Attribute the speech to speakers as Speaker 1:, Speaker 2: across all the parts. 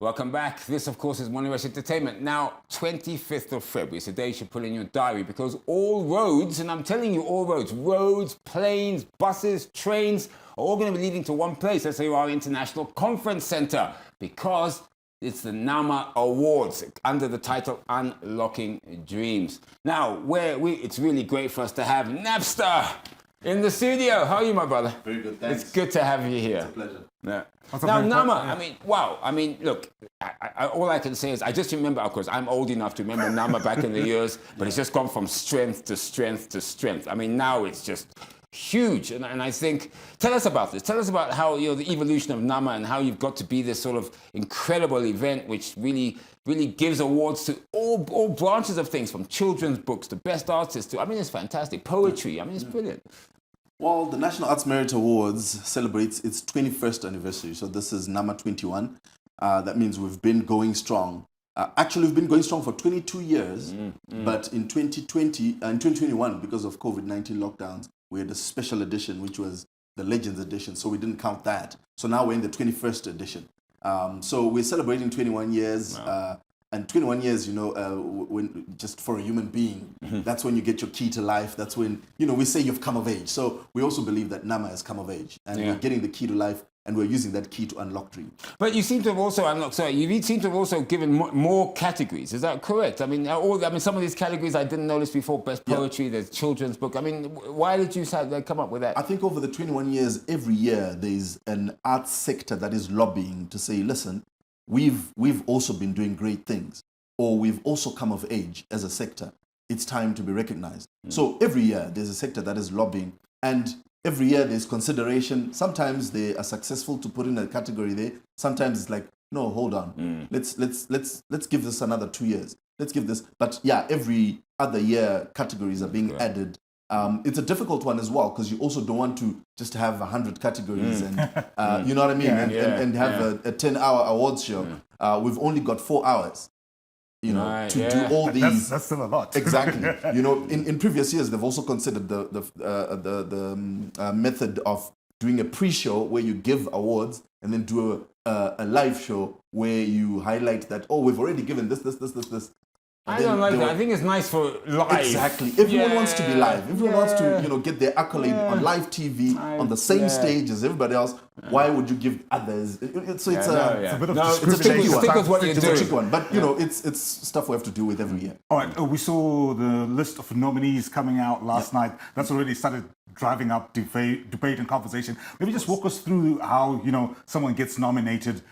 Speaker 1: Welcome back. This, of course, is Money Rush Entertainment. Now, 25th of February, it's a day you should put in your diary because all roads, and I'm telling you, all roads, planes, buses, trains, are all going to be leading to one place. That's our International Conference Center because it's the NAMA Awards under the title Unlocking Dreams. Now, it's really great for us to have Napster in the studio. How are you, my brother?
Speaker 2: Very good, thanks.
Speaker 1: It's good to have you here.
Speaker 2: It's a pleasure.
Speaker 1: Yeah. Now, NAMA, I mean, wow. I mean, look, all I can say is I just remember, of course, I'm old enough to remember NAMA back in the years, but it's just gone from strength to strength to strength. I mean, now it's just huge. And I think, tell us about this. Tell us about how, the evolution of NAMA and how you've got to be this sort of incredible event which really gives awards to all branches of things, from children's books to best artists to, I mean, it's fantastic. Poetry, I mean, it's brilliant.
Speaker 2: Well, the National Arts Merit Awards celebrates its 21st anniversary. So this is NAMA21. That means we've been going strong. Actually, we've been going strong for 22 years. But in 2020 and 2021, because of COVID-19 lockdowns, we had a special edition, which was the Legends edition. So we didn't count that. So now we're in the 21st edition. So we're celebrating 21 years. Wow. And 21 years, when just for a human being, that's when you get your key to life. That's when, we say you've come of age. So we also believe that NAMA has come of age. And we're getting the key to life, and we're using that key to unlock dreams. But you seem to have also
Speaker 1: given more categories. Is that correct? I mean, some of these categories I didn't notice before. Best poetry, there's children's book. I mean, why did you come up with that?
Speaker 2: I think over the 21 years, every year, there's an arts sector that is lobbying to say, listen, we've also been doing great things, or we've also come of age as a sector. It's time to be recognized. So every year there's a sector that is lobbying, and every year there's consideration. Sometimes they are successful to put in a category there. Sometimes it's like, no, hold on. Let's give this another 2 years. Let's give this. But yeah, every other year categories are being added. It's a difficult one as well, because you also don't want to just have 100 categories and you know what I mean, and have a 10-hour awards show. We've only got 4 hours, to do all these.
Speaker 3: That's still a lot.
Speaker 2: Exactly. In previous years, they've also considered the method of doing a pre-show where you give awards and then do a live show where you highlight that, we've already given this.
Speaker 1: I don't like that. I think it's nice for live.
Speaker 2: Exactly. Everyone wants to be live. Everyone wants to, get their accolade on live TV, on the same stage as everybody else. Why would you give others? It's a bit of
Speaker 1: it's a tricky one.
Speaker 2: It's a tricky one. But, it's stuff we have to do with every year.
Speaker 3: All right. We saw the list of nominees coming out last night. That's already started driving up debate and conversation. Maybe just walk us through how, someone gets nominated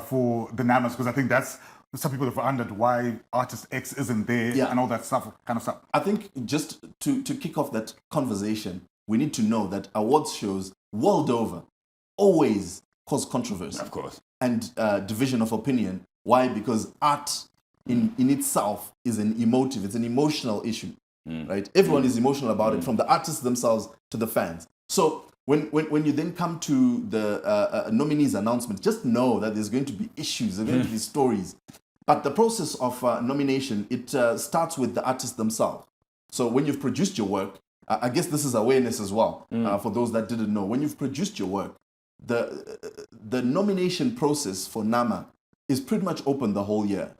Speaker 3: for the NAMAs, because I think that's... Some people have wondered why artist X isn't there and all that stuff.
Speaker 2: I think just to kick off that conversation, we need to know that awards shows world over always cause controversy.
Speaker 1: Of course.
Speaker 2: And division of opinion. Why? Because art in itself is it's an emotional issue, right? Everyone is emotional about it, from the artists themselves to the fans. So when you then come to the nominees announcement, just know that there's going to be issues, there's going to be stories. But the process of nomination, it starts with the artists themselves. So when you've produced your work, I guess this is awareness as well, for those that didn't know. When you've produced your work, the nomination process for NAMA is pretty much open the whole year.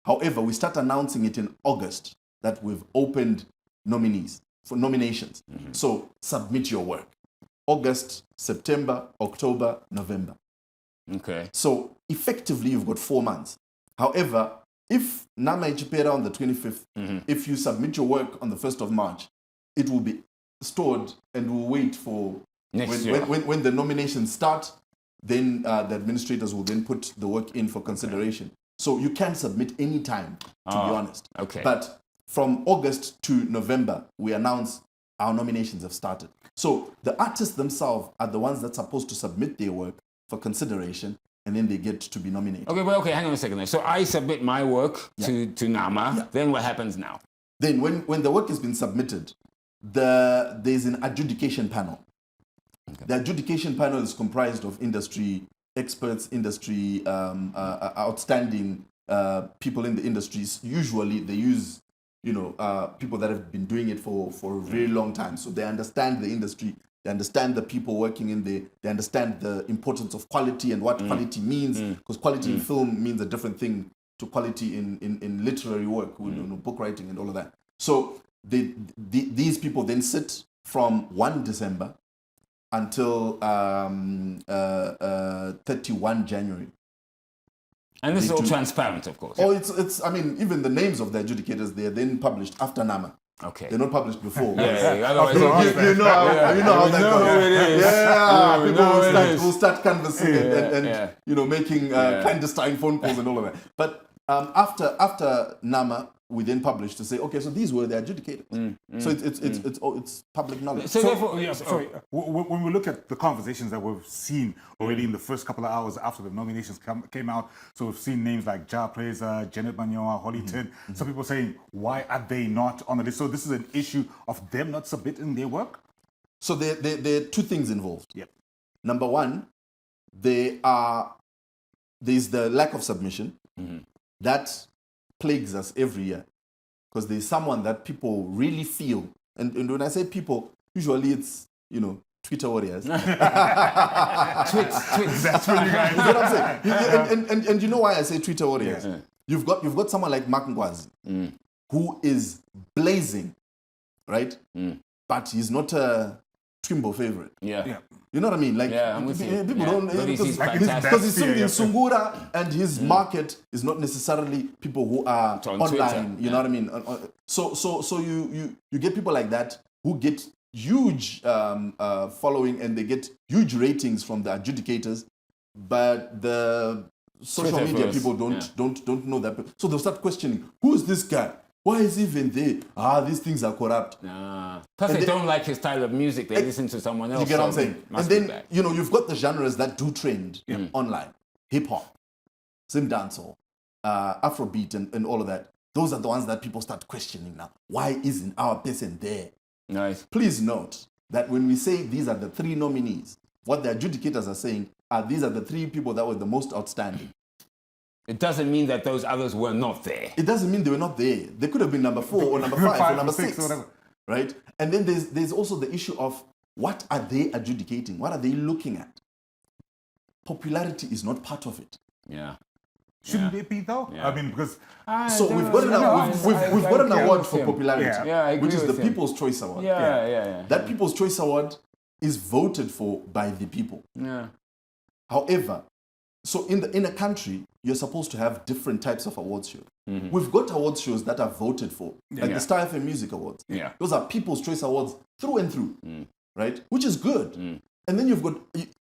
Speaker 2: However, we start announcing it in August that we've opened nominees for nominations. So submit your work. August, September, October, November.
Speaker 1: Okay.
Speaker 2: So effectively, you've got 4 months. However, if NAMA Ichipera on the 25th, if you submit your work on the 1st of March, it will be stored and we'll wait for when the nominations start, then the administrators will then put the work in for consideration. So you can submit any time, to be honest.
Speaker 1: Okay.
Speaker 2: But from August to November, we announce our nominations have started. So the artists themselves are the ones that's supposed to submit their work for consideration, and then they get to be nominated.
Speaker 1: Okay, hang on a second there. So I submit my work to NAMA, then what happens now?
Speaker 2: Then when the work has been submitted, there's an adjudication panel. Okay. The adjudication panel is comprised of industry experts, industry, outstanding people in the industries. Usually they use, people that have been doing it for a very long time. So they understand the industry, they understand the people working in there, they understand the importance of quality and what quality means, because quality in film means a different thing to quality in literary work, book writing and all of that. So these people then sit from 1 December until 31 January.
Speaker 1: And this is all transparent, of course.
Speaker 2: Oh, it's. I mean, even the names of the adjudicators, they are then published after NAMA.
Speaker 1: Okay.
Speaker 2: They're not published before.
Speaker 1: Otherwise,
Speaker 2: you know how that goes. Yeah, people will start canvassing and making clandestine phone calls and all of that. But after NAMA, we then published to say, okay, so these were the adjudicators. So it's public knowledge.
Speaker 3: So therefore, when we look at the conversations that we've seen already in the first couple of hours after the nominations came out, so we've seen names like Jah Prayzah, Janet Manyoa, Hollyton. Some people saying, why are they not on the list? So this is an issue of them not submitting their work?
Speaker 2: So there are two things involved.
Speaker 3: Yep.
Speaker 2: Number one, there's the lack of submission. That plagues us every year, because there's someone that people really feel, and when I say people, usually it's Twitter warriors.
Speaker 1: Twits.
Speaker 3: That's what you guys.
Speaker 2: You know what I'm saying? And you know why I say Twitter warriors? Yeah. You've got someone like Mark Ngwazi, who is blazing, right? But he's not a Twimbo favorite.
Speaker 1: Yeah.
Speaker 2: You know what I mean? Like, people don't, because he's singing in Sungura, and his market is not necessarily people who are online. You know what I mean? So you get people like that who get huge following, and they get huge ratings from the adjudicators, but the social media people don't know that. So they'll start questioning, who is this guy? Why is he even there? These things are corrupt.
Speaker 1: Plus they don't like his style of music. They listen to someone else.
Speaker 2: You get what I'm saying? And then, you've got the genres that do trend online. Hip-hop, Sim dancehall, Afrobeat, and all of that. Those are the ones that people start questioning now. Why isn't our person there?
Speaker 1: Nice.
Speaker 2: Please note that when we say these are the 3 nominees, what the adjudicators are saying are these are the 3 people that were the most outstanding.
Speaker 1: It doesn't mean that those others were not there.
Speaker 2: It doesn't mean they were not there. They could have been number 4 or number 5 or number 6. Or whatever. Right? And then there's also the issue of what are they adjudicating? What are they looking at? Popularity is not part of it.
Speaker 1: Yeah.
Speaker 3: Shouldn't it be though? Yeah. I mean, because
Speaker 2: we've got an award for popularity, which is the People's Choice Award. That People's Choice Award is voted for by the people.
Speaker 1: Yeah.
Speaker 2: However, so in a country, you're supposed to have different types of awards shows. We've got awards shows that are voted for, like the Star FM Music Awards.
Speaker 1: Yeah.
Speaker 2: Those are People's Choice Awards through and through, right? Which is good. And then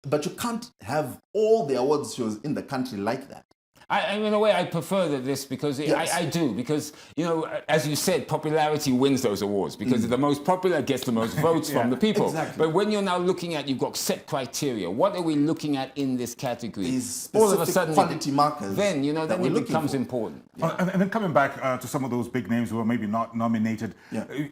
Speaker 2: but you can't have all the awards shows in the country like that.
Speaker 1: In a way, I prefer this because I do, because, as you said, popularity wins those awards, because the most popular gets the most votes from the people.
Speaker 2: Exactly.
Speaker 1: But when you're now looking at, you've got set criteria. What are we looking at in this category?
Speaker 2: These
Speaker 1: all of a sudden,
Speaker 2: quality markers.
Speaker 1: Then, then it becomes important.
Speaker 3: Yeah. And then coming back to some of those big names who are maybe not nominated,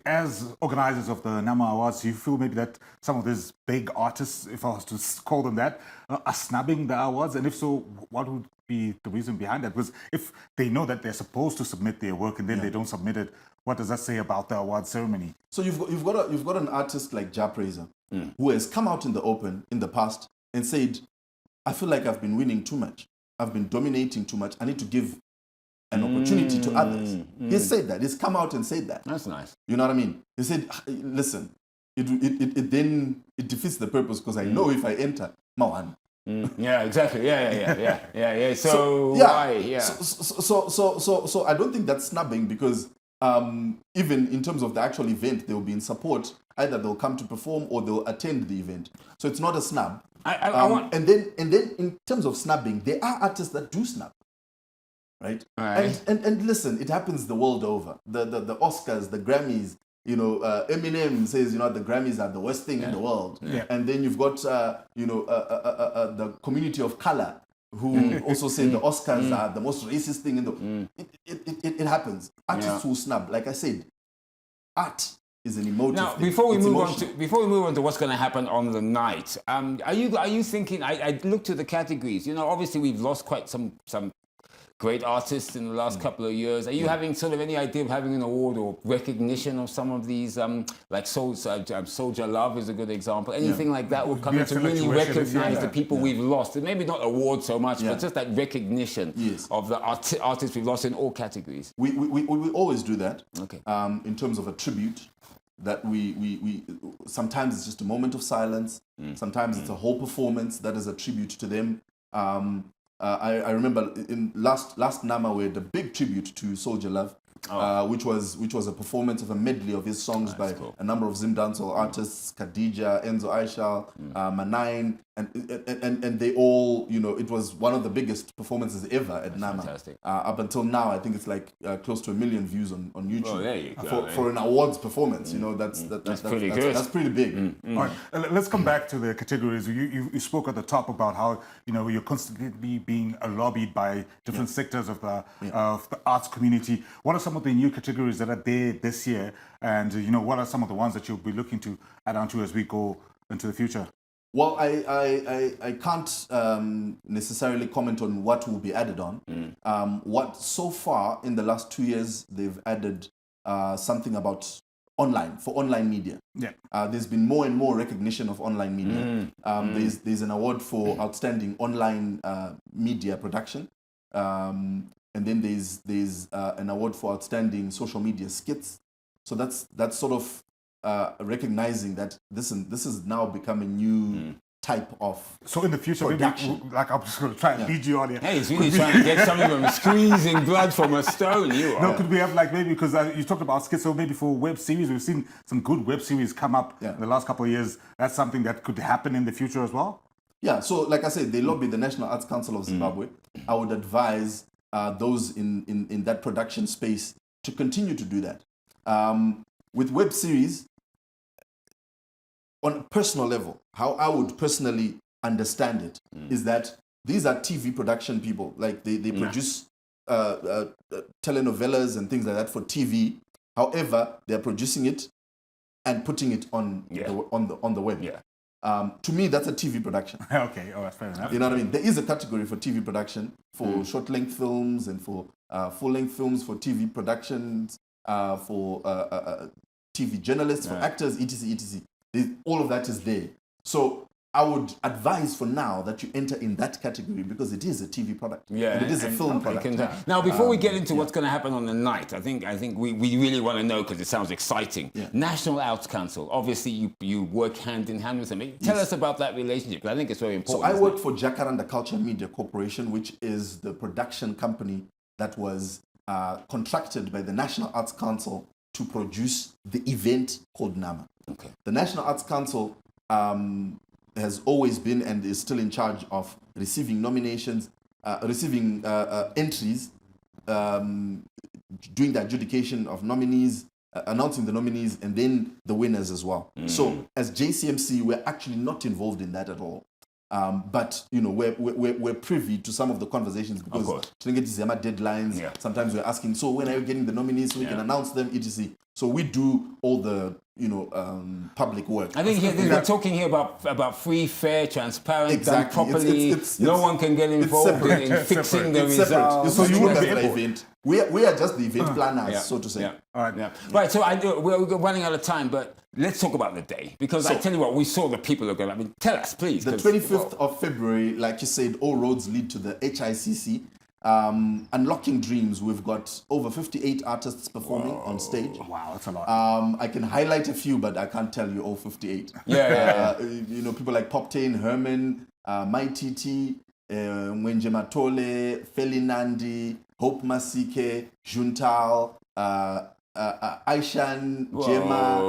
Speaker 3: as organizers of the NAMA Awards, do you feel maybe that some of these big artists, if I was to call them that, are snubbing the awards? And if so, what would be the reason behind that? Because if they know that they're supposed to submit their work and then they don't submit it, what does that say about the award ceremony? So
Speaker 2: you've got an artist like Jah Prayzah who has come out in the open in the past and said, I feel like I've been winning too much. I've been dominating too much. I need to give an opportunity to others. He said that. He's come out and said that.
Speaker 1: That's nice.
Speaker 2: You know what I mean? He said, listen, it defeats the purpose, because I know if I enter, Mawan.
Speaker 1: Yeah, exactly. Yeah. So why? Yeah.
Speaker 2: So I don't think that's snubbing, because even in terms of the actual event, they will be in support. Either they'll come to perform or they'll attend the event. So it's not a snub. And then in terms of snubbing, there are artists that do snub. Right? And listen, it happens the world over. The Oscars, the Grammys. Eminem says, the Grammys are the worst thing in the world. Yeah. And then you've got, the community of color who also say the Oscars are the most racist thing in the world. It happens. Artists who snub, like I said, art is an emotive
Speaker 1: Now,
Speaker 2: thing.
Speaker 1: before we
Speaker 2: It's
Speaker 1: move
Speaker 2: emotional.
Speaker 1: on to what's going to happen on the night, are you thinking? I looked at the categories. You know, obviously we've lost quite some great artists in the last couple of years. Are you having sort of any idea of having an award or recognition of some of these, like Soldier Love is a good example. Anything like that will come in to really recognize the people we've lost. And maybe not award so much, but just that recognition of the artists we've lost in all categories.
Speaker 2: We always do that.
Speaker 1: Okay.
Speaker 2: In terms of a tribute, that we sometimes it's just a moment of silence. Sometimes it's a whole performance that is a tribute to them. I remember in last NAMA we had a big tribute to Soldier Love, which was a performance of a medley of his songs by a number of Zim dancehall artists, Khadija, Enzo Aishal, Manine, and they all, you know, it was one of the biggest performances ever at NAMA.
Speaker 1: Fantastic.
Speaker 2: Up until now, I think it's like close to 1 million views on YouTube.
Speaker 1: Oh, there you go,
Speaker 2: for an awards performance. You know, that's
Speaker 1: pretty good.
Speaker 2: That's pretty big.
Speaker 3: All right, let's come back to the categories. You spoke at the top about how, you know, you're constantly being lobbied by different sectors of the arts community. What are some of the new categories that are there this year, and you know, what are some of the ones that you'll be looking to add on to as we go into the future?
Speaker 2: Well, I can't necessarily comment on what will be added on. What so far in the last 2 years they've added something about online media.
Speaker 3: Yeah.
Speaker 2: There's been more and more recognition of online media. There's an award for outstanding online media production, and then there's an award for outstanding social media skits. So that's sort of recognizing that this is now become a new type of
Speaker 3: So in the future, maybe, like I'm just going to try and lead you on here.
Speaker 1: Hey, he's really trying to get something from squeezing blood from a stone. You are.
Speaker 3: No, could we have like maybe, because you talked about skits, so maybe for web series, we've seen some good web series come up in the last couple of years. That's something that could happen in the future as well?
Speaker 2: Yeah, so like I said, they lobby the National Arts Council of Zimbabwe. I would advise those in that production space to continue to do that. With web series, on a personal level, how I would personally understand it is that these are TV production people. Like they produce telenovelas and things like that for TV. However, they're producing it and putting it on the web.
Speaker 1: Yeah.
Speaker 2: To me, that's a TV production.
Speaker 3: Okay, that's fair enough.
Speaker 2: You know what I mean? There is a category for TV production, for short-length films and for full-length films, for TV productions, for TV journalists, for actors, etc., etc. All of that is there. So I would advise for now that you enter in that category because it is a TV product. Yeah, and it is a film product.
Speaker 1: Now, before we get into what's going to happen on the night, I think we really want to know, because it sounds exciting. Yeah. National Arts Council. Obviously, you work hand in hand with them. Tell us about that relationship. I think it's very important.
Speaker 2: So I work for Jacaranda Culture Media Corporation, which is the production company that was contracted by the National Arts Council to produce the event called NAMA.
Speaker 1: Okay.
Speaker 2: The National Arts Council has always been and is still in charge of receiving nominations, receiving entries, doing the adjudication of nominees, announcing the nominees, and then the winners as well. So as JCMC, we're actually not involved in that at all. But you know, we're privy to some of the conversations because deadlines. Yeah. Sometimes we're asking, so when are you getting the nominees so we can announce them, etc. So we do all the public work.
Speaker 1: I think we're talking here about free, fair, transparent, done properly. No one can get involved in fixing the results.
Speaker 2: So you would be the event. We are just the event planners, so to say.
Speaker 1: Yeah. All right. Yeah. Right. So we're running out of time, but let's talk about the day, because I tell you what, we saw the people are going. I mean, tell us, please.
Speaker 2: The 25th of February, like you said, all roads lead to the HICC. Unlocking Dreams, we've got over 58 artists performing on stage.
Speaker 3: Wow, that's a lot.
Speaker 2: I can highlight a few, but I can't tell you all 58. People like Poptain, Herman, Mighty T, Mwenje Matole, Felinandi, Hope Masike, Juntal, Aishan, Gemma.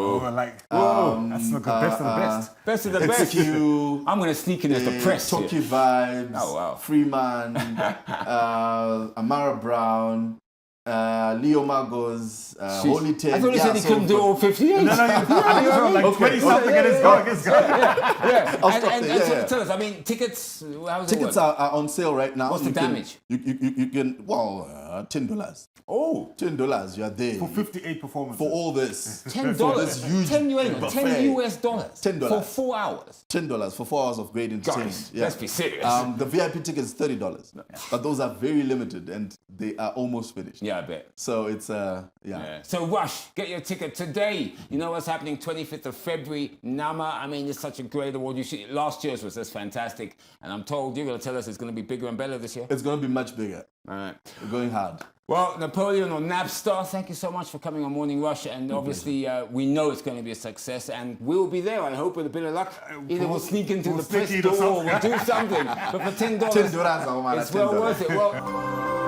Speaker 3: That's the best of the best.
Speaker 1: Best of the best. I'm going to sneak in as the press.
Speaker 2: Toki Vibes, Freeman, Amara Brown, Leo Margot's Holy Ten.
Speaker 1: I thought he said he couldn't do all 58.
Speaker 3: No, I think it's around like 20 something and it's going.
Speaker 1: Yeah.
Speaker 2: I'll stop there.
Speaker 1: So tell us, I mean, tickets, how's it
Speaker 2: Tickets
Speaker 1: work?
Speaker 2: are on sale right now.
Speaker 1: What's the damage?
Speaker 2: You can, well, $10.
Speaker 1: Oh,
Speaker 2: $10, you are there.
Speaker 3: For 58 performances.
Speaker 2: For all this.
Speaker 1: $10.
Speaker 2: this huge
Speaker 1: $10
Speaker 2: buffet.
Speaker 1: US dollars.
Speaker 2: $10.
Speaker 1: For 4 hours.
Speaker 2: $10 for 4 hours of great entertainment.
Speaker 1: Guys, let's be serious.
Speaker 2: The VIP ticket is $30, but those are very limited and they are almost finished.
Speaker 1: Yeah, I bet.
Speaker 2: So it's yeah.
Speaker 1: So rush, get your ticket today. You know what's happening 25th of February, NAMA. I mean, it's such a great award. Last year's was just fantastic. And I'm told you're going to tell us it's going to be bigger and better this year.
Speaker 2: It's going to be much bigger.
Speaker 1: All right.
Speaker 2: We're going hard.
Speaker 1: Well, Napoleon or Napstar, thank you so much for coming on Morning Rush. And obviously, we know it's going to be a success. And we'll be there, I hope, with a bit of luck. Either we'll sneak into the press door or we'll do something. But for $10,
Speaker 2: $10,
Speaker 1: it's well worth it. Well,